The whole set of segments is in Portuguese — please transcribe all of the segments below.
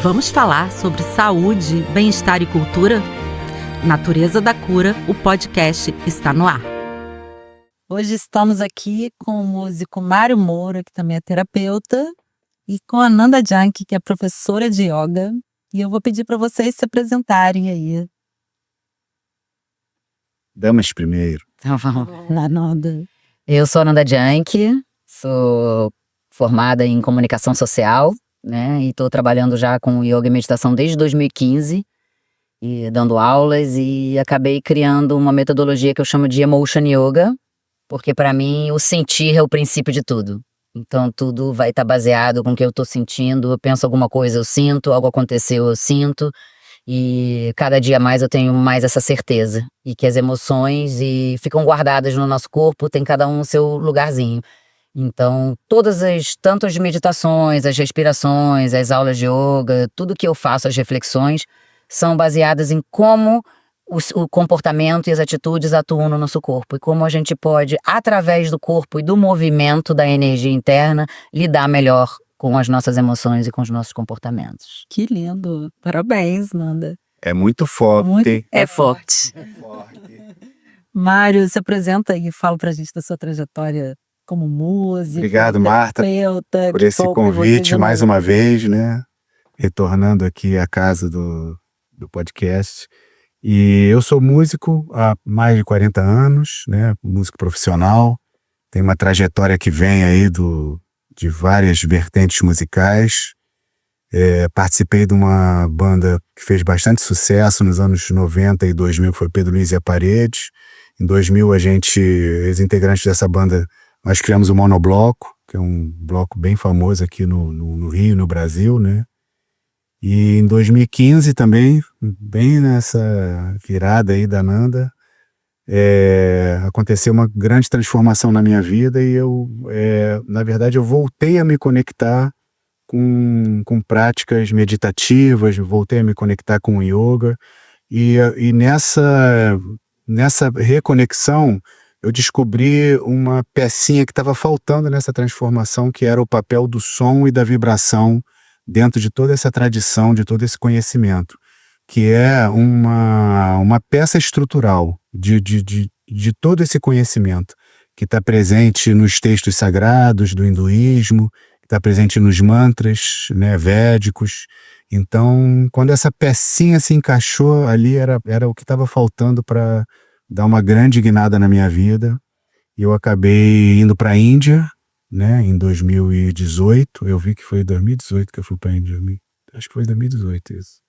Vamos falar sobre saúde, bem-estar e cultura? Natureza da Cura, o podcast está no ar. Hoje estamos aqui com o músico Mário Moura, que também é terapeuta, e com a Nanda Janki, que é professora de yoga. E eu vou pedir para vocês se apresentarem aí. Damas primeiro. Então vamos. Nanda. Eu sou a Nanda Janki, sou formada em comunicação social, né? E estou trabalhando já com yoga e meditação desde 2015, e dando aulas, e acabei criando uma metodologia que eu chamo de Emotion Yoga, porque para mim o sentir é o princípio de tudo. Então tudo vai estar baseado com o que eu estou sentindo. Eu penso alguma coisa, eu sinto, algo aconteceu, eu sinto. E cada dia mais eu tenho mais essa certeza. E que as emoções ficam guardadas no nosso corpo, tem cada um o seu lugarzinho. Então, tanto as meditações, as respirações, as aulas de yoga, tudo que eu faço, as reflexões, são baseadas em como o comportamento e as atitudes atuam no nosso corpo. E como a gente pode, através do corpo e do movimento, da energia interna, lidar melhor com as nossas emoções e com os nossos comportamentos. Que lindo. Parabéns, Nanda. É muito forte. É forte. Mário, se apresenta e fala pra gente da sua trajetória como músico. Obrigado, Marta, terapeuta, por esse convite mais uma vez, né? Retornando aqui à casa do podcast. E eu sou músico há mais de 40 anos, né? Músico profissional. Tenho uma trajetória que vem aí de várias vertentes musicais. Participei de uma banda que fez bastante sucesso nos anos 90 e 2000, que foi Pedro Luiz e a Parede. Em 2000, os integrantes dessa banda, nós criamos o Monobloco, que é um bloco bem famoso aqui no Rio, no Brasil, né? E em 2015 também, bem nessa virada aí da Nanda, aconteceu uma grande transformação na minha vida e na verdade, eu voltei a me conectar com práticas meditativas, voltei a me conectar com o yoga e nessa reconexão eu descobri uma pecinha que estava faltando nessa transformação, que era o papel do som e da vibração dentro de toda essa tradição, de todo esse conhecimento, que é uma peça estrutural de todo esse conhecimento, que está presente nos textos sagrados do hinduísmo, que está presente nos mantras, né, védicos. Então, quando essa pecinha se encaixou ali, era o que estava faltando para dar uma grande guinada na minha vida. E eu acabei indo para a Índia, né, em 2018. Eu vi que foi em 2018 que eu fui para a Índia. Acho que foi em 2018 isso.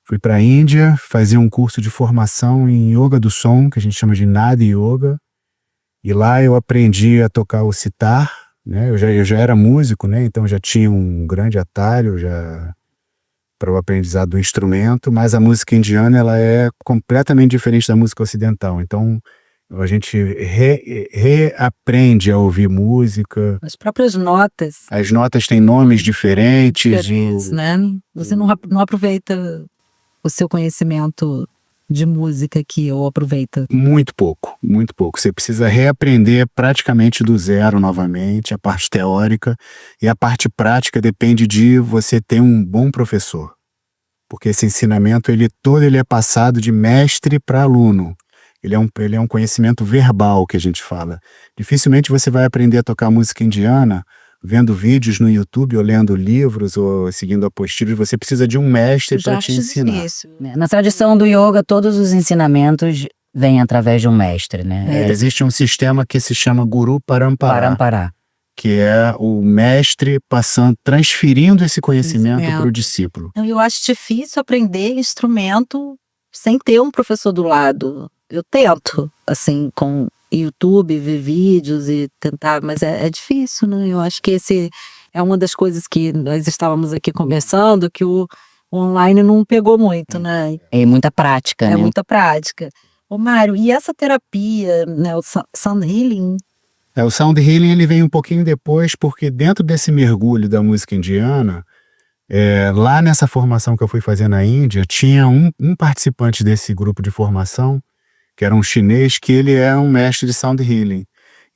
Fui para a Índia, fazia um curso de formação em Yoga do Som, que a gente chama de Nada Yoga. E lá eu aprendi a tocar o sitar, né? Eu já era músico, né? Então já tinha um grande atalho para o aprendizado do instrumento, mas a música indiana ela é completamente diferente da música ocidental. Então a gente reaprende a ouvir música. As próprias notas. As notas têm nomes diferentes. Né? Você não aproveita o seu conhecimento de música aqui, ou aproveita? Muito pouco. Você precisa reaprender praticamente do zero novamente, a parte teórica, e a parte prática depende de você ter um bom professor. Porque esse ensinamento, ele é passado de mestre para aluno. Ele é um conhecimento verbal que a gente fala. Dificilmente você vai aprender a tocar música indiana vendo vídeos no YouTube, ou lendo livros, ou seguindo apostilas. Você precisa de um mestre para te ensinar. Isso. Na tradição do yoga, todos os ensinamentos vêm através de um mestre, né? Existe um sistema que se chama Guru Parampara, que é o mestre transferindo esse conhecimento para o discípulo. Eu acho difícil aprender instrumento sem ter um professor do lado. Eu tento, assim, com YouTube, ver vídeos e tentar, mas é difícil, né? Eu acho que esse é uma das coisas que nós estávamos aqui conversando, que o online não pegou muito, né? É muita prática, né? É muita prática. Ô Mário, e essa terapia, né, o Sound Healing? O Sound Healing ele vem um pouquinho depois, porque dentro desse mergulho da música indiana, lá nessa formação que eu fui fazer na Índia, tinha um participante desse grupo de formação, que era um chinês, que ele é um mestre de Sound Healing.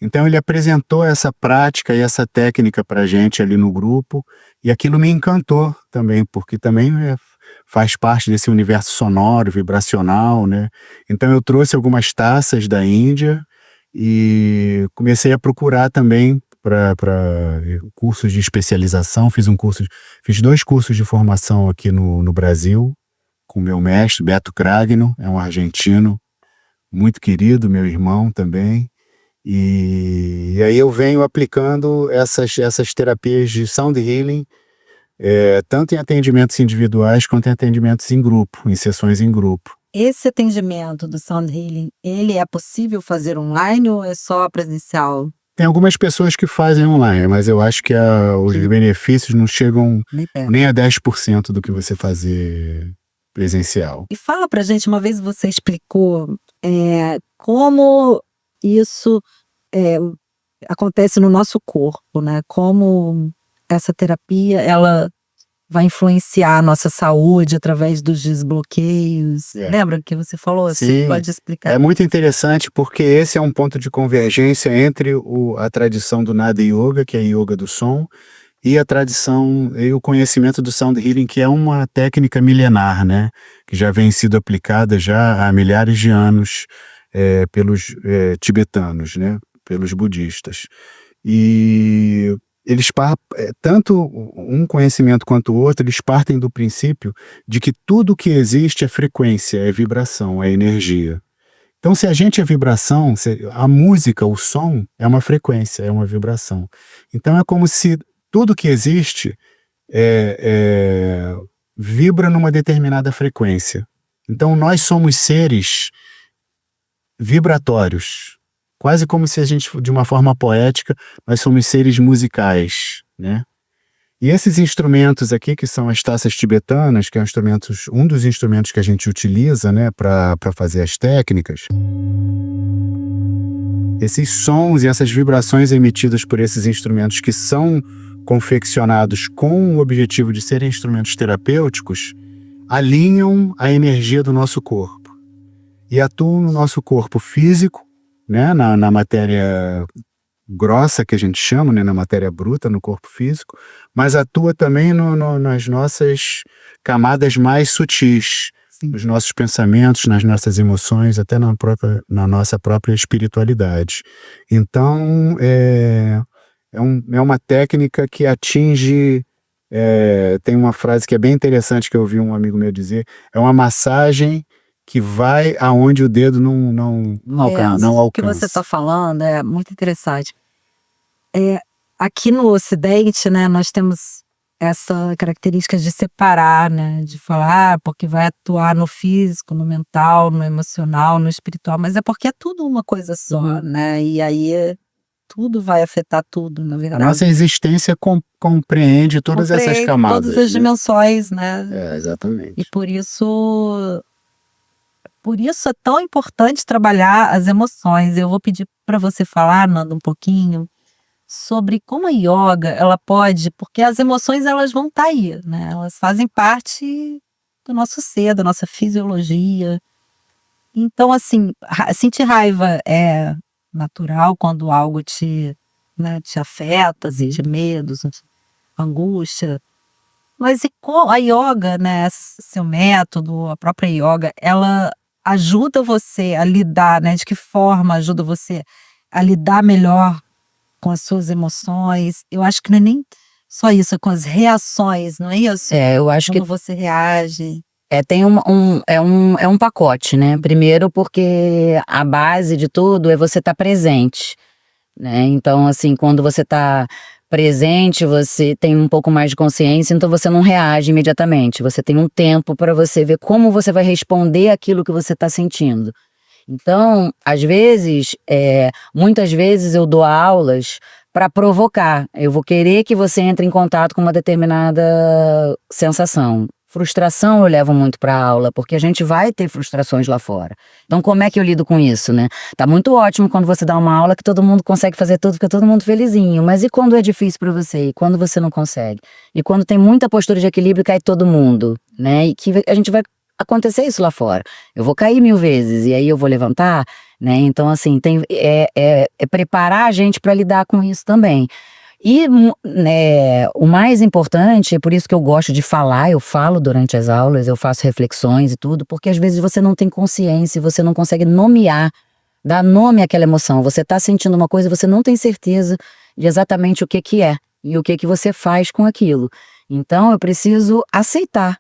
Então ele apresentou essa prática e essa técnica para a gente ali no grupo, e aquilo me encantou também, porque também faz parte desse universo sonoro, vibracional, né? Então eu trouxe algumas taças da Índia e comecei a procurar também para cursos de especialização. Fiz 2 cursos de formação aqui no Brasil, com meu mestre, Beto Cragno, é um argentino muito querido, meu irmão também. E aí eu venho aplicando essas terapias de sound healing, tanto em atendimentos individuais quanto em atendimentos em grupo, em sessões em grupo. Esse atendimento do Sound Healing, ele é possível fazer online ou é só presencial? Tem algumas pessoas que fazem online, mas eu acho que os benefícios não chegam nem a 10% do que você fazer presencial. E fala pra gente, uma vez você explicou como isso acontece no nosso corpo, né? Como essa terapia, ela vai influenciar a nossa saúde através dos desbloqueios. Lembra que você falou? Sim, você pode explicar? É muito interessante porque esse é um ponto de convergência entre a tradição do Nada Yoga, que é a yoga do som, e a tradição e o conhecimento do Sound Healing, que é uma técnica milenar, né? Que já vem sido aplicada já há milhares de anos pelos tibetanos, né? Pelos budistas. E eles tanto um conhecimento quanto o outro, eles partem do princípio de que tudo que existe é frequência, é vibração, é energia. Então, se a gente é vibração, a música, o som, é uma frequência, é uma vibração. Então, é como se tudo que existe vibra numa determinada frequência. Então, nós somos seres vibratórios. Quase como se a gente, de uma forma poética, nós somos seres musicais, né? E esses instrumentos aqui, que são as taças tibetanas, que é um dos instrumentos que a gente utiliza, né, para fazer as técnicas, esses sons e essas vibrações emitidas por esses instrumentos que são confeccionados com o objetivo de serem instrumentos terapêuticos, alinham a energia do nosso corpo e atuam no nosso corpo físico, né, na matéria grossa, que a gente chama, né, na matéria bruta, no corpo físico, mas atua também nas nossas camadas mais sutis, nos nossos pensamentos, nas nossas emoções, até na nossa própria espiritualidade. Então, é uma técnica que atinge... tem uma frase que é bem interessante que eu ouvi um amigo meu dizer, é uma massagem que vai aonde o dedo não alcança. O que você está falando é muito interessante. Aqui no Ocidente, né, nós temos essa característica de separar, né, de falar, porque vai atuar no físico, no mental, no emocional, no espiritual, mas é porque é tudo uma coisa só, né, e aí tudo vai afetar tudo, na verdade. A nossa existência compreende todas essas camadas. Todas as dimensões, né? Exatamente. E por isso é tão importante trabalhar as emoções. Eu vou pedir para você falar, Nanda, um pouquinho sobre como a yoga, ela pode, porque as emoções elas vão estar aí, né? Elas fazem parte do nosso ser, da nossa fisiologia. Então, assim, sentir raiva é natural quando algo te afeta, exige medos, angústia. Mas e a yoga, né, seu método, a própria yoga, ela ajuda você a lidar, né? De que forma ajuda você a lidar melhor com as suas emoções? Eu acho que não é nem só isso, é com as reações, não é isso? Eu acho como você reage. Tem um pacote, né? Primeiro porque a base de tudo é você estar presente, né? Então, assim, quando você está presente, você tem um pouco mais de consciência, então você não reage imediatamente. Você tem um tempo para você ver como você vai responder aquilo que você está sentindo. Então, às vezes, muitas vezes eu dou aulas para provocar. Eu vou querer que você entre em contato com uma determinada sensação. Frustração eu levo muito para a aula, porque a gente vai ter frustrações lá fora. Então, como é que eu lido com isso, né? Tá muito ótimo quando você dá uma aula que todo mundo consegue fazer tudo, fica todo mundo felizinho. Mas e quando é difícil para você? E quando você não consegue? E quando tem muita postura de equilíbrio, cai todo mundo, né? E que a gente vai acontecer isso lá fora. Eu vou cair 1000 vezes e aí eu vou levantar, né? Então, assim, é preparar a gente para lidar com isso também. E né, o mais importante, por isso que eu gosto de falar, eu falo durante as aulas, eu faço reflexões e tudo, porque às vezes você não tem consciência, você não consegue nomear, dar nome àquela emoção. Você está sentindo uma coisa e você não tem certeza de exatamente o que é e o que você faz com aquilo. Então eu preciso aceitar.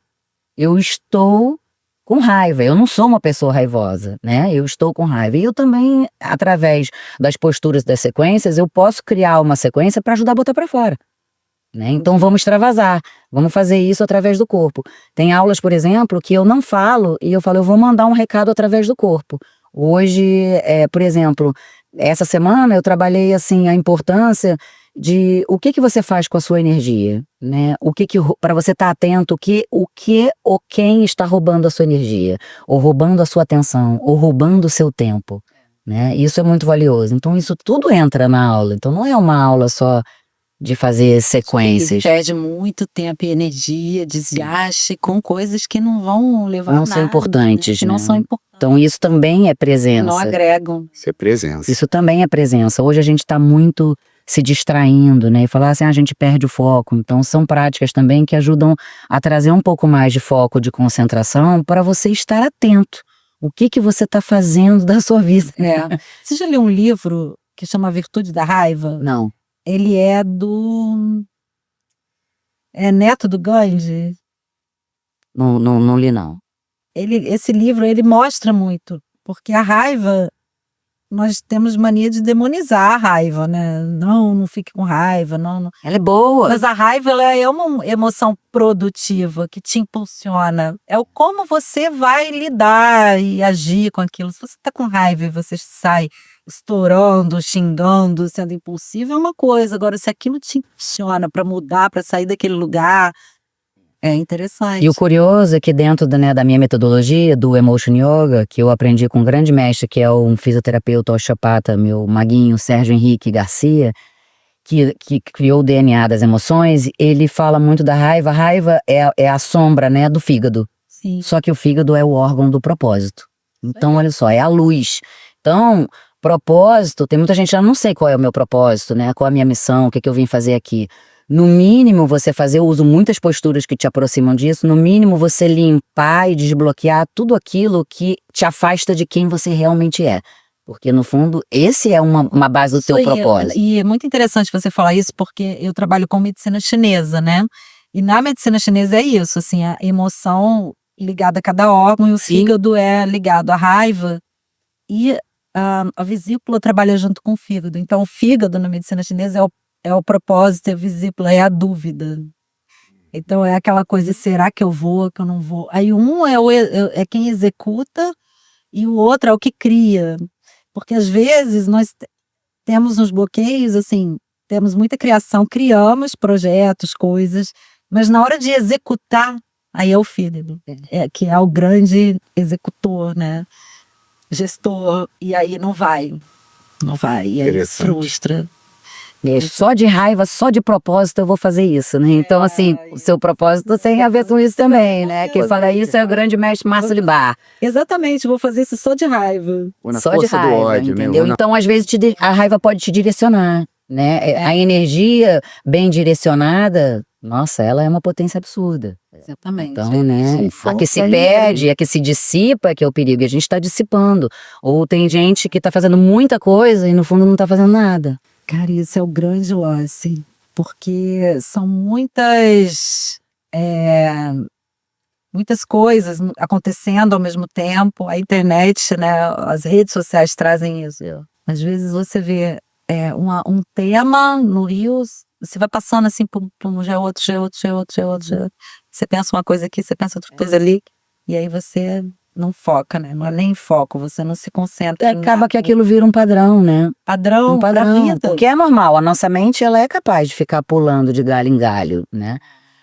Eu estou com raiva, eu não sou uma pessoa raivosa, né? Eu estou com raiva. E eu também, através das posturas das sequências, eu posso criar uma sequência para ajudar a botar para fora, né? Então vamos extravasar, vamos fazer isso através do corpo. Tem aulas, por exemplo, que eu não falo e eu falo, eu vou mandar um recado através do corpo. Hoje, por exemplo, essa semana eu trabalhei assim a importância de o que você faz com a sua energia, né? Para você estar atento, o que ou quem está roubando a sua energia, ou roubando a sua atenção, ou roubando o seu tempo, né? Isso é muito valioso. Então isso tudo entra na aula. Então não é uma aula só de fazer sequências. Perde muito tempo e energia, desgaste com coisas que não vão levar Não nada, são importantes, que né? não são importantes. Então isso também é presença. Não agregam. Isso é presença. Isso também é presença. Hoje a gente está muito se distraindo, né? E falar assim, a gente perde o foco. Então são práticas também que ajudam a trazer um pouco mais de foco, de concentração, para você estar atento. O que você está fazendo da sua vida? Você já leu um livro que chama A Virtude da Raiva? Não. Ele é neto do Gandhi. Não li, não. Esse livro, ele mostra muito, porque a raiva, nós temos mania de demonizar a raiva, né? Não fique com raiva, não. Ela é boa. Mas a raiva, ela é uma emoção produtiva, que te impulsiona. É o como você vai lidar e agir com aquilo. Se você está com raiva e você sai estourando, xingando, sendo impulsivo, é uma coisa. Agora, se aquilo te impulsiona para mudar, para sair daquele lugar, é interessante. E o curioso é que dentro da minha metodologia, do Emotion Yoga, que eu aprendi com um grande mestre, que é um fisioterapeuta osteopata, meu maguinho, Sérgio Henrique Garcia, que criou o DNA das emoções, ele fala muito da raiva. A raiva é a sombra, né, do fígado. Sim. Só que o fígado é o órgão do propósito. Então, olha só, é a luz. Então, propósito, tem muita gente que já não sei qual é o meu propósito, né? Qual é a minha missão, o que eu vim fazer aqui. No mínimo, você eu uso muitas posturas que te aproximam disso, no mínimo você limpar e desbloquear tudo aquilo que te afasta de quem você realmente é. Porque, no fundo, esse é uma base do teu propósito. E é muito interessante você falar isso, porque eu trabalho com medicina chinesa, né? E na medicina chinesa é isso, assim, a emoção ligada a cada órgão, e o fígado é ligado à raiva, e a vesícula trabalha junto com o fígado. Então, o fígado na medicina chinesa é o propósito, é a vesícula, é a dúvida. Então, é aquela coisa, será que eu vou, que eu não vou? Aí um é quem executa e o outro é o que cria. Porque, às vezes, nós temos uns bloqueios, assim, temos muita criação, criamos projetos, coisas, mas na hora de executar, aí é o fígado, que é o grande executor, né? Gestor, e aí não vai, e aí frustra. Só de raiva, só de propósito eu vou fazer isso, né? Então, assim, o seu propósito tem a ver com isso também, né? Quem fala isso é o grande mestre Márcio Libar. Exatamente, vou fazer isso só de raiva. Só de raiva, do ódio, entendeu? Então, às vezes, a raiva pode te direcionar, né? A energia bem direcionada, nossa, ela é uma potência absurda. Exatamente. Então, né? A que se perde, a que se dissipa, que é o perigo, e a gente está dissipando. Ou tem gente que está fazendo muita coisa e no fundo não está fazendo nada. Cara, isso é o grande lance, porque são muitas coisas acontecendo ao mesmo tempo. A internet, né, as redes sociais trazem isso. Às vezes você vê um tema no Rio, você vai passando assim, já é outro. Você pensa uma coisa aqui, você pensa outra coisa ali, e aí você não foca, né? Não é nem foco, você não se concentra. Acaba que aquilo vira um padrão, né? Padrão da vida. Porque é normal, a nossa mente ela é capaz de ficar pulando de galho em galho, né?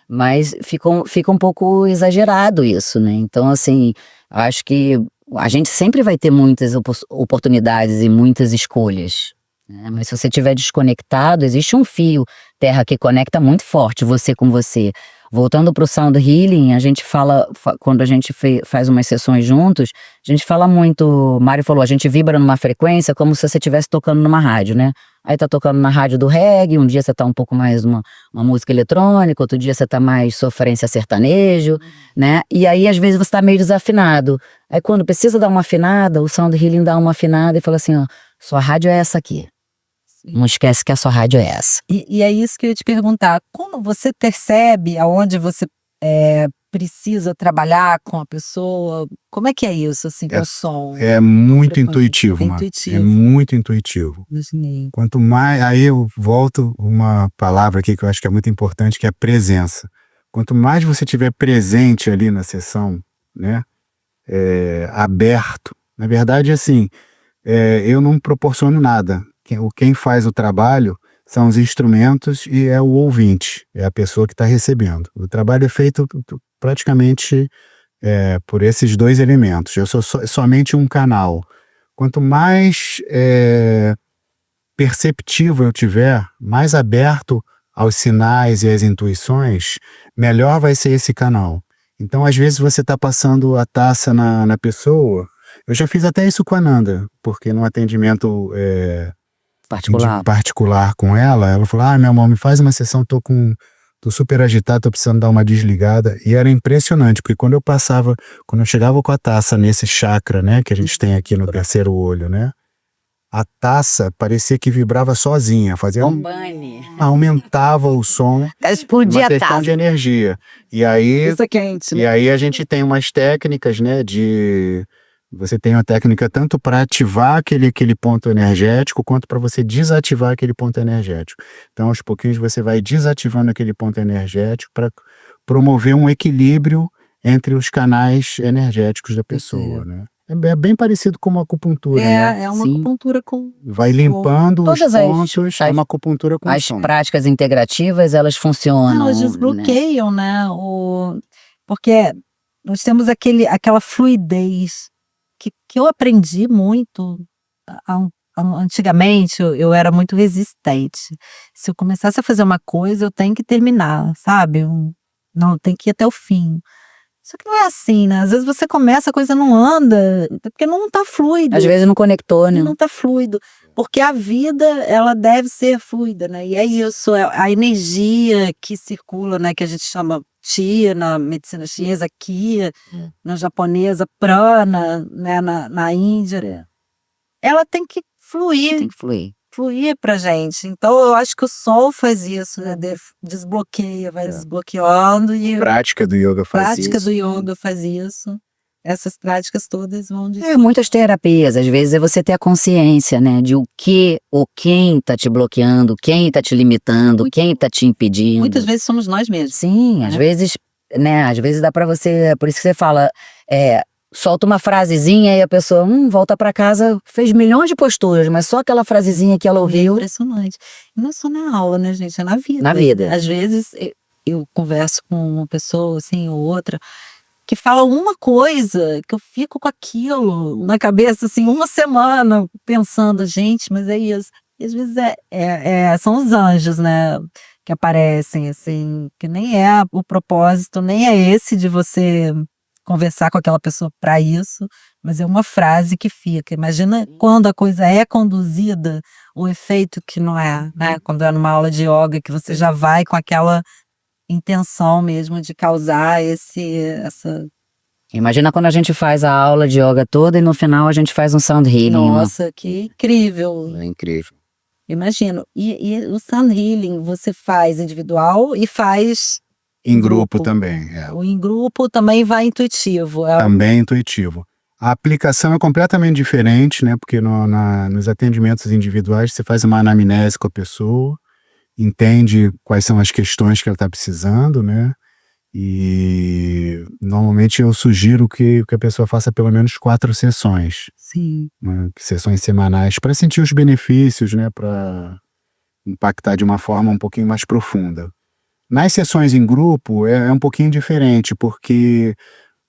Mas fica um pouco exagerado isso, né? Então, assim, acho que a gente sempre vai ter muitas oportunidades e muitas escolhas, né? Mas se você estiver desconectado, existe um fio terra que conecta muito forte você com você. Voltando para o Sound Healing, a gente fala, quando a gente faz umas sessões juntos, a gente fala muito, Mário falou, a gente vibra numa frequência como se você estivesse tocando numa rádio, né? Aí tá tocando na rádio do reggae, um dia você tá um pouco mais uma música eletrônica, outro dia você tá mais sofrência sertanejo, né? E aí às vezes você tá meio desafinado. Aí quando precisa dar uma afinada, o Sound Healing dá uma afinada e fala assim, ó, sua rádio é essa aqui. Não esquece que a sua rádio é essa. E é isso que eu ia te perguntar. Como você percebe aonde você precisa trabalhar com a pessoa? Como é que é isso, assim, com o som? É muito intuitivo, mano. É muito intuitivo. Imaginei. Quanto mais... Aí eu volto uma palavra aqui que eu acho que é muito importante, que é presença. Quanto mais você tiver presente ali na sessão, né? Aberto. Na verdade, assim, eu não proporciono nada. Quem faz o trabalho são os instrumentos e é o ouvinte, é a pessoa que está recebendo. O trabalho é feito praticamente por esses dois elementos. Eu sou somente um canal. Quanto mais perceptivo eu tiver, mais aberto aos sinais e às intuições, melhor vai ser esse canal. Então, às vezes, você está passando a taça na pessoa. Eu já fiz até isso com a Nanda, porque no atendimento particular com ela falou, meu amor, me faz uma sessão, tô super agitado, tô precisando dar uma desligada. E era impressionante, porque quando eu chegava com a taça nesse chakra, né, que a gente tem aqui no terceiro olho, né, a taça parecia que vibrava sozinha, fazia aumentava o som, explodia uma questão de energia. E aí, isso é quente, né? E aí a gente tem umas técnicas, né, você tem uma técnica tanto para ativar aquele ponto energético, quanto para você desativar aquele ponto energético. Então, aos pouquinhos, você vai desativando aquele ponto energético para promover um equilíbrio entre os canais energéticos da pessoa, né? É bem parecido com uma acupuntura, né? É uma acupuntura com... Vai limpando os pontos, é uma acupuntura com as som. práticas integrativas, elas funcionam. Elas desbloqueiam, né? Porque nós temos aquela fluidez que eu aprendi muito antigamente. Eu era muito resistente. Se eu começasse a fazer uma coisa, eu tenho que terminar, sabe? Não, tem que ir até o fim. Só que não é assim, né? Às vezes você começa, a coisa não anda, porque não tá fluido. Às vezes não conectou, né? Não tá fluido. Porque a vida, ela deve ser fluida, né? E é isso, a energia que circula, né? Que a gente chama Chi na medicina chinesa, Ki na japonesa, Prana, né? Na Índia. Ela tem que fluir. Tem que fluir. Fluir pra gente. Então eu acho que o sol faz isso, né? Desbloqueia, vai desbloqueando. E a prática do yoga faz isso. A prática do yoga faz isso. Essas práticas todas vão... muitas terapias, às vezes é você ter a consciência, né? De o que ou quem tá te bloqueando, quem tá te limitando, quem tá te impedindo. Muitas vezes somos nós mesmos. Sim, às vezes, né? Às vezes dá pra você... Por isso que você fala... solta uma frasezinha e a pessoa volta pra casa, fez milhões de posturas, mas só aquela frasezinha que ela ouviu. É impressionante. E não é só na aula, né, gente? É na vida. Na vida. Às vezes eu converso com uma pessoa assim ou outra que fala uma coisa que eu fico com aquilo na cabeça assim uma semana pensando, gente, mas é isso. E às vezes são os anjos, né, que aparecem assim, que nem é o propósito, nem é esse de você conversar com aquela pessoa para isso, mas é uma frase que fica. Imagina quando a coisa é conduzida, o efeito que não é, né? Quando é numa aula de yoga, que você já vai com aquela intenção mesmo de causar essa... Imagina quando a gente faz a aula de yoga toda e no final a gente faz um sound healing. Nossa, que incrível. É incrível. Imagino. E o sound healing você faz individual e faz... Em grupo também. O em grupo também vai intuitivo. Também intuitivo. A aplicação é completamente diferente, né? Porque nos atendimentos individuais você faz uma anamnese com a pessoa, entende quais são as questões que ela está precisando, né? E normalmente eu sugiro que a pessoa faça pelo menos 4 sessões. Sim. Né? Sessões semanais, para sentir os benefícios, né? Para impactar de uma forma um pouquinho mais profunda. Nas sessões em grupo é um pouquinho diferente, porque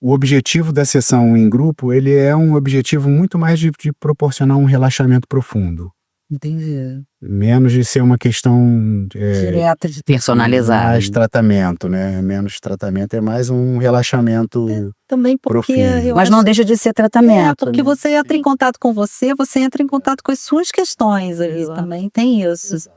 o objetivo da sessão em grupo, ele é um objetivo muito mais de proporcionar um relaxamento profundo, Entendi. Menos de ser uma questão Direta de Personalizado. mais tratamento, né? Menos tratamento, é mais um relaxamento também porque profundo. eu Mas acho não deixa de ser tratamento. porque né? você entra em contato com você entra em contato com as suas questões ali também, tem isso.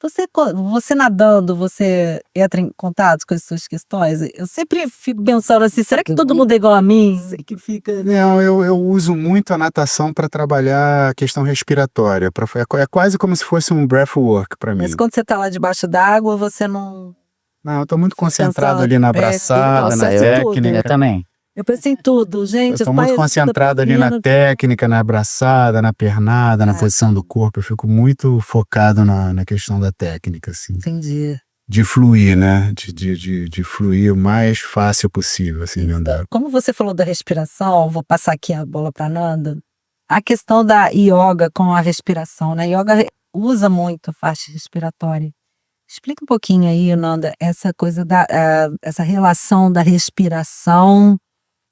Você nadando, você entra em contato com as suas questões? Eu sempre fico pensando assim, será que todo mundo é igual a mim? Que fica... Não, eu uso muito a natação para trabalhar a questão respiratória. É quase como se fosse um breathwork para mim. Mas quando você tá lá debaixo d'água, você não... Não, eu tô muito Você concentrado pensa- ali na abraçada, nossa, na eu penso em tudo. técnica. Eu também. Eu penso em tudo, gente. Eu tô os muito pais concentrado da ali na piscina, técnica, na abraçada, na pernada, na posição do corpo. Eu fico muito focado na questão da técnica, assim. Entendi. De fluir, né? De fluir o mais fácil possível, assim, dentro da... Como você falou da respiração, vou passar aqui a bola para Nanda. A questão da yoga com a respiração, né? Yoga usa muito a faixa respiratória. Explica um pouquinho aí, Nanda, essa coisa essa relação da respiração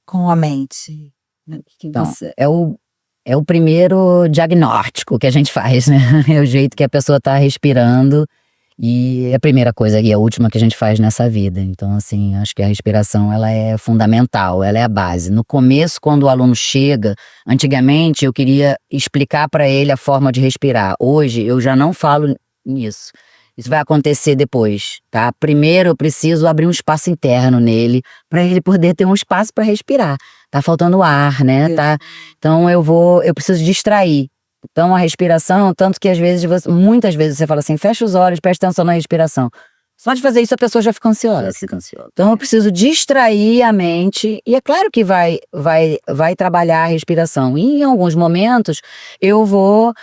com a mente. Né? Que Então, você- é o primeiro diagnóstico que a gente faz, né? É o jeito que a pessoa está respirando e é a primeira coisa e a última que a gente faz nessa vida. Então, assim, acho que a respiração, ela é fundamental, ela é a base. No começo, quando o aluno chega, antigamente eu queria explicar para ele a forma de respirar. Hoje, eu já não falo nisso. Isso vai acontecer depois, tá? Primeiro eu preciso abrir um espaço interno nele para ele poder ter um espaço para respirar. Tá faltando ar, né? Então eu preciso distrair. Então a respiração, tanto que às vezes muitas vezes você fala assim, fecha os olhos, presta atenção na respiração. Só de fazer isso a pessoa já fica ansiosa. Então eu preciso distrair a mente e é claro que vai trabalhar a respiração. E em alguns momentos eu vou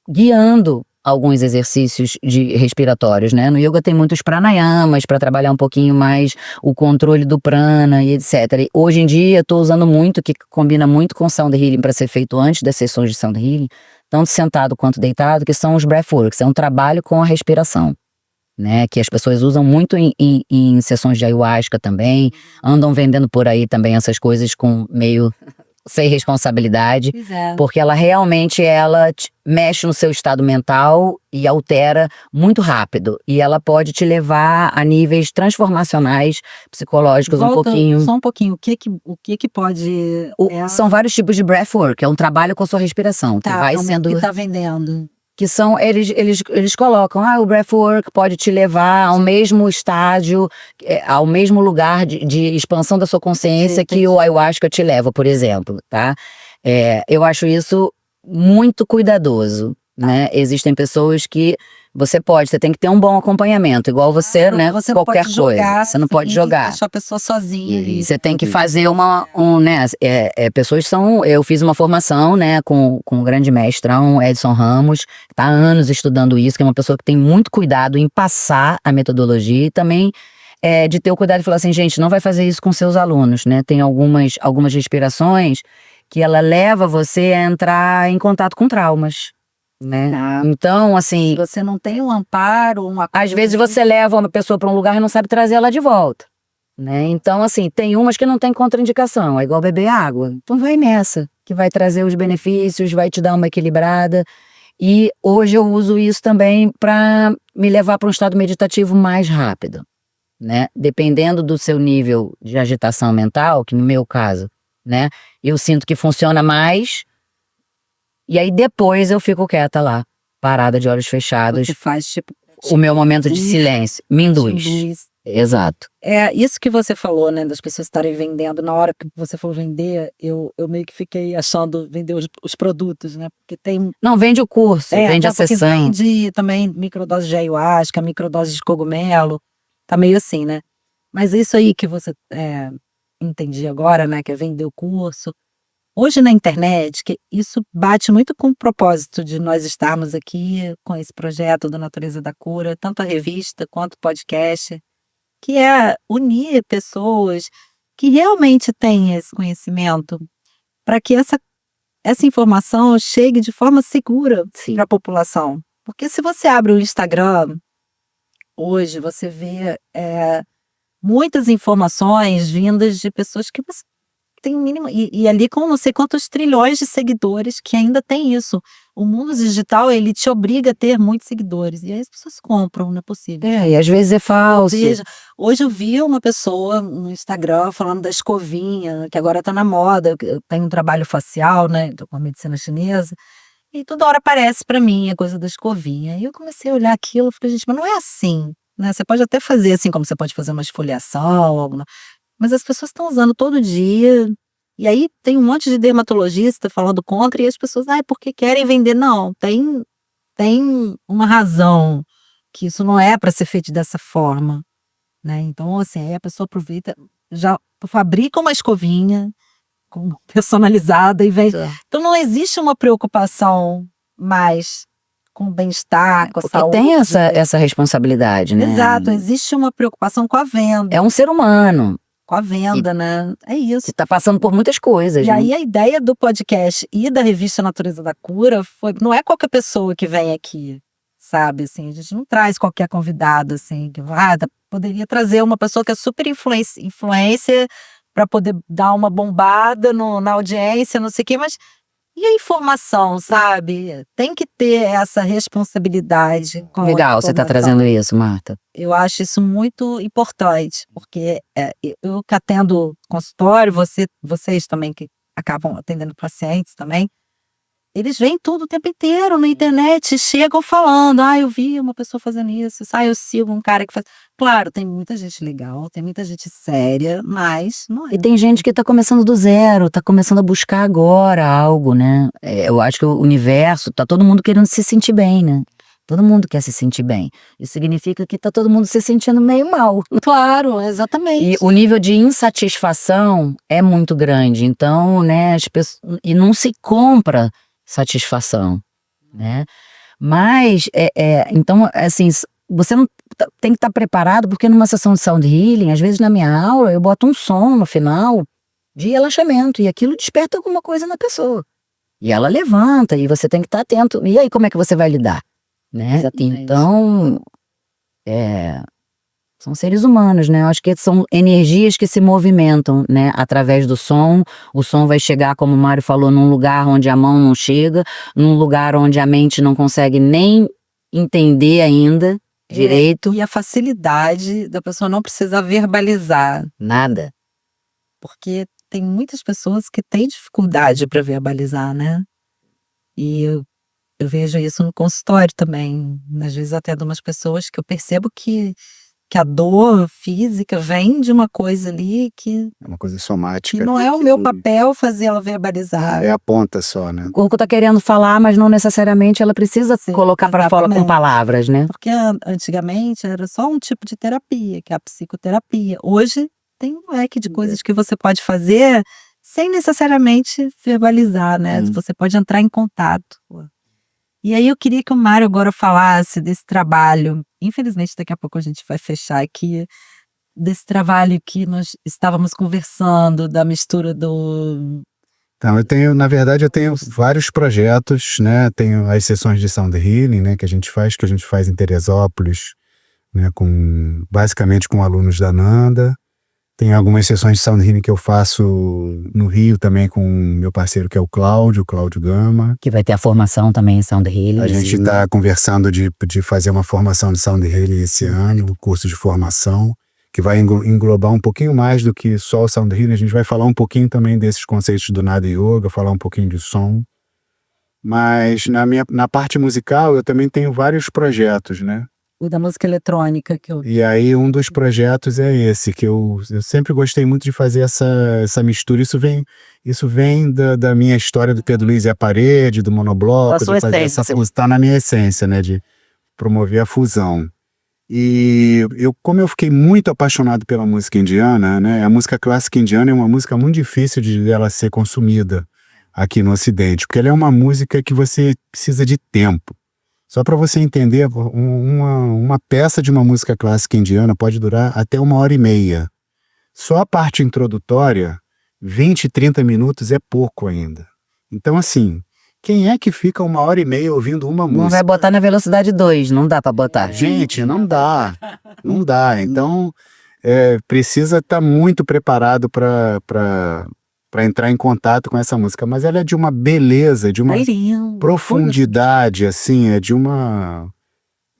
guiando alguns exercícios respiratórios, né? No yoga tem muitos pranayamas para trabalhar um pouquinho mais o controle do prana e etc. E hoje em dia estou usando muito, que combina muito com sound healing para ser feito antes das sessões de sound healing, tanto sentado quanto deitado, que são os breathworks, é um trabalho com a respiração, né? Que as pessoas usam muito em sessões de ayahuasca também, andam vendendo por aí também essas coisas com meio... sem responsabilidade, porque ela realmente mexe no seu estado mental e altera muito rápido. E ela pode te levar a níveis transformacionais, psicológicos. Volta um pouquinho. Só um pouquinho. O que pode... São vários tipos de breathwork, é um trabalho com a sua respiração, que vai sendo... que tá vendendo. Que são, eles colocam, o breathwork pode te levar ao mesmo estágio, ao mesmo lugar de expansão da sua consciência que o ayahuasca te leva, por exemplo, tá? Eu acho isso muito cuidadoso, né? Existem pessoas que você tem que ter um bom acompanhamento, igual você, né? Você qualquer pode coisa, jogar, você não pode jogar. Deixar a pessoa sozinha. E você tem que fazer né? Pessoas eu fiz uma formação, né? Com o grande mestrão Edson Ramos, que tá há anos estudando isso, que é uma pessoa que tem muito cuidado em passar a metodologia e também de ter o cuidado de falar assim, gente, não vai fazer isso com seus alunos, né? Tem algumas respirações que ela leva você a entrar em contato com traumas. Né? Então, assim, se você não tem um amparo, às vezes você leva uma pessoa para um lugar e não sabe trazer ela de volta, né? Então, assim, tem umas que não tem contraindicação, é igual beber água. Então vai nessa, que vai trazer os benefícios, vai te dar uma equilibrada. E hoje eu uso isso também para me levar para um estado meditativo mais rápido, né? Dependendo do seu nível de agitação mental, que no meu caso, né? Eu sinto que funciona mais. E aí depois eu fico quieta lá, parada de olhos fechados. Você faz tipo o meu momento de silêncio, me induz. Exato. É isso que você falou, né, das pessoas estarem vendendo. Na hora que você falou vender, eu meio que fiquei achando vender os produtos, né? Porque tem... Não, vende o curso, vende a sessão. Vende também microdose de ayahuasca, microdose de cogumelo. Tá meio assim, né? Mas isso aí que você entendi agora, né, que é vender o curso. Hoje na internet, que isso bate muito com o propósito de nós estarmos aqui com esse projeto da Natureza da Cura, tanto a revista quanto o podcast, que é unir pessoas que realmente têm esse conhecimento para que essa informação chegue de forma segura para a população. Porque se você abre o Instagram, hoje você vê muitas informações vindas de pessoas que tem mínimo. E ali com não sei quantos trilhões de seguidores que ainda tem isso. O mundo digital, ele te obriga a ter muitos seguidores. E aí as pessoas compram, não é possível. E às vezes é falso. Hoje eu vi uma pessoa no Instagram falando da escovinha, que agora tá na moda. Eu tenho um trabalho facial, né, com a medicina chinesa. E toda hora aparece para mim a coisa da escovinha. E eu comecei a olhar aquilo e falei, gente, mas não é assim, né? Você pode até fazer assim, como você pode fazer uma esfoliação, mas as pessoas estão usando todo dia. E aí tem um monte de dermatologista falando contra e as pessoas, porque querem vender. Não, tem uma razão que isso não é para ser feito dessa forma, né? Então, assim, aí a pessoa aproveita, já fabrica uma escovinha personalizada e vende. Então não existe uma preocupação mais com o bem-estar, com a saúde. Tem essa responsabilidade, né? Exato, existe uma preocupação com a venda. É um ser humano. Com a venda, né? É isso. Você tá passando por muitas coisas, E aí a ideia do podcast e da revista Natureza da Cura não é qualquer pessoa que vem aqui, sabe? Assim, a gente não traz qualquer convidado, assim, que poderia trazer uma pessoa que é super influencer para poder dar uma bombada na audiência, não sei o quê, mas e a informação, sabe? Tem que ter essa responsabilidade. Legal, você está trazendo isso, Marta. Eu acho isso muito importante, porque eu que atendo consultório, vocês também que acabam atendendo pacientes também, eles veem tudo o tempo inteiro na internet, chegam falando, eu vi uma pessoa fazendo isso, eu sigo um cara que faz... Claro, tem muita gente legal, tem muita gente séria, mas não é. E tem gente que tá começando do zero, tá começando a buscar agora algo, né? Eu acho que o universo, tá todo mundo querendo se sentir bem, né? Todo mundo quer se sentir bem. Isso significa que tá todo mundo se sentindo meio mal. Claro, exatamente. E o nível de insatisfação é muito grande, então, né, as pessoas... E não se compra satisfação, né? Mas, então, assim, você não tem que estar preparado, porque numa sessão de sound healing, às vezes na minha aula, eu boto um som no final de relaxamento, e aquilo desperta alguma coisa na pessoa. E ela levanta, e você tem que estar atento. E aí, como é que você vai lidar? Né? Exatamente. Então, são seres humanos, né? Eu acho que são energias que se movimentam, né? Através do som. O som vai chegar, como o Mário falou, num lugar onde a mão não chega, num lugar onde a mente não consegue nem entender ainda direito. E a facilidade da pessoa não precisar verbalizar. Nada. Porque tem muitas pessoas que têm dificuldade para verbalizar, né? E eu vejo isso no consultório também. Às vezes até de umas pessoas que eu percebo que a dor física vem de uma coisa ali que... É uma coisa somática. Que não é o meu papel fazer ela verbalizar. É a ponta só, né? O corpo tá querendo falar, mas não necessariamente ela precisa colocar para fora com palavras, né? Porque antigamente era só um tipo de terapia, que é a psicoterapia. Hoje tem um leque de coisas que você pode fazer sem necessariamente verbalizar, né? Você pode entrar em contato. E aí eu queria que o Mário agora falasse desse trabalho. Infelizmente, daqui a pouco a gente vai fechar aqui. Desse trabalho que nós estávamos conversando, da mistura do... Então, na verdade, eu tenho vários projetos, né? Tenho as sessões de sound healing, né? Que a gente faz em Teresópolis, né? Basicamente com alunos da Nanda. Tem algumas sessões de sound healing que eu faço no Rio também com meu parceiro, que é o Cláudio Gama. Que vai ter a formação também em sound healing. A gente está conversando de fazer uma formação de sound healing esse ano, um curso de formação, que vai englobar um pouquinho mais do que só o sound healing. A gente vai falar um pouquinho também desses conceitos do Nada Yoga, falar um pouquinho de som. Mas na parte musical eu também tenho vários projetos, né? O da música eletrônica que eu... E aí um dos projetos é esse, que eu sempre gostei muito de fazer essa mistura. Isso vem da minha história do Pedro Luiz e a Parede, do monobloco, de fazer essa fusão, tá na minha essência, né? De promover a fusão. E como eu fiquei muito apaixonado pela música indiana, né? A música clássica indiana é uma música muito difícil de ela ser consumida aqui no Ocidente, porque ela é uma música que você precisa de tempo. Só para você entender, uma peça de uma música clássica indiana pode durar até 1h30. Só a parte introdutória, 20, 30 minutos é pouco ainda. Então, assim, quem é que fica 1h30 ouvindo uma música? Não vai botar na velocidade 2, não dá para botar. Gente, não dá. Não dá. Então, precisa estar muito preparado para para entrar em contato com essa música, mas ela é de uma beleza, de uma lindo. profundidade, assim, é de uma...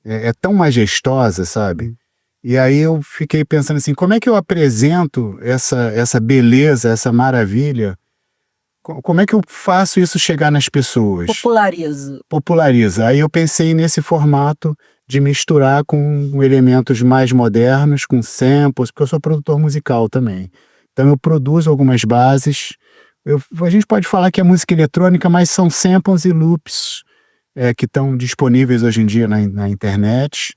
É tão majestosa, sabe? E aí eu fiquei pensando assim, como é que eu apresento essa beleza, essa maravilha? Como é que eu faço isso chegar nas pessoas? Populariza. Aí eu pensei nesse formato de misturar com elementos mais modernos, com samples, porque eu sou produtor musical também. Então eu produzo algumas bases. A gente pode falar que é música eletrônica, mas são samples e loops que estão disponíveis hoje em dia na internet.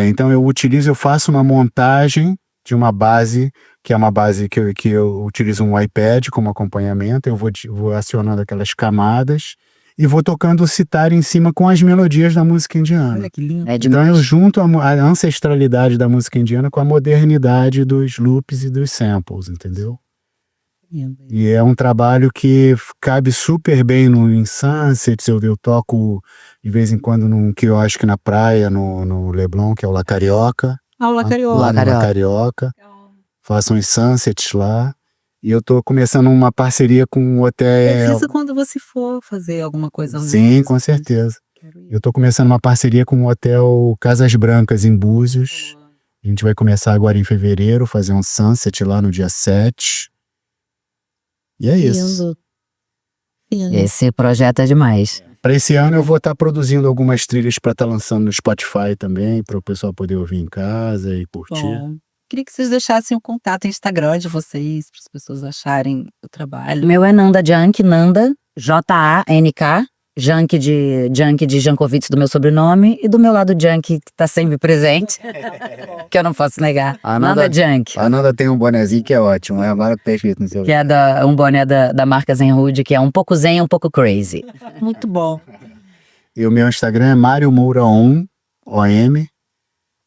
Então eu faço uma montagem de uma base, que é uma base que eu utilizo um iPad como acompanhamento. Eu vou acionando aquelas camadas e vou tocando o sitar em cima com as melodias da música indiana. Olha que lindo. Então eu junto a ancestralidade da música indiana com a modernidade dos loops e dos samples, entendeu? E é um trabalho que cabe super bem em Sunsets. Eu toco de vez em quando num quiosque na praia, no Leblon, que é o La Carioca. O La Carioca. Lá no La Carioca. Faço uns Sunsets lá. E eu tô começando uma parceria com um hotel. Avisa quando você for fazer alguma coisa. Sim, com certeza. Eu tô começando uma parceria com o hotel Casas Brancas, em Búzios. A gente vai começar agora em fevereiro, fazer um Sunset lá no dia 7. E é isso. Lindo. Esse projeto é demais. Para esse ano eu vou estar produzindo algumas trilhas para estar lançando no Spotify também, para o pessoal poder ouvir em casa e curtir. Bom, queria que vocês deixassem o contato Instagram de vocês, para as pessoas acharem o trabalho. O meu é Nanda Jank, Nanda, J-A-N-K, Jank de Jankovic do meu sobrenome, e do meu lado Jank, que tá sempre presente, que eu não posso negar. Nanda Jank. A Nanda tem um bonezinho que é ótimo, é agora que tá escrito no seu... Que é um boné da marca Zenhood, que é um pouco zen e um pouco crazy. Muito bom. E o meu Instagram é Mário Moura OM.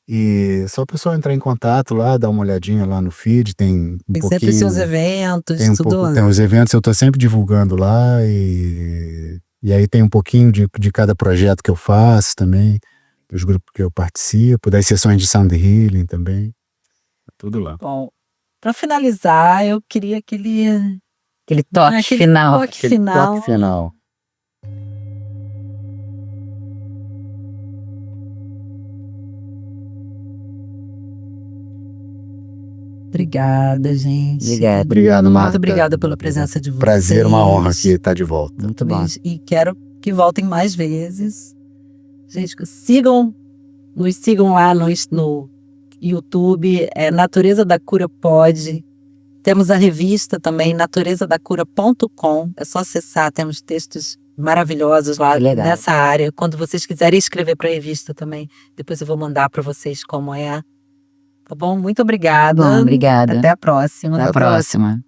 E só o pessoal entrar em contato lá, dar uma olhadinha lá no feed, tem Sempre seus eventos, tudo. Tem os eventos, eu tô sempre divulgando lá, e aí tem um pouquinho de cada projeto que eu faço também, dos grupos que eu participo, das sessões de sound healing também, tudo lá. Bom, para finalizar, eu queria aquele toque final. Toque final. Obrigada, gente. Obrigado, Marta. Muito obrigada pela presença de vocês. Prazer, uma honra aqui estar de volta. Muito bom. E quero que voltem mais vezes. Gente, nos sigam lá no YouTube, Natureza da Cura Pod. Temos a revista também, naturezadacura.com. É só acessar, temos textos maravilhosos lá nessa área. Quando vocês quiserem escrever para a revista também, depois eu vou mandar para vocês como é. Tá bom? Muito obrigada. Bom, obrigada. Até a próxima. Até a próxima.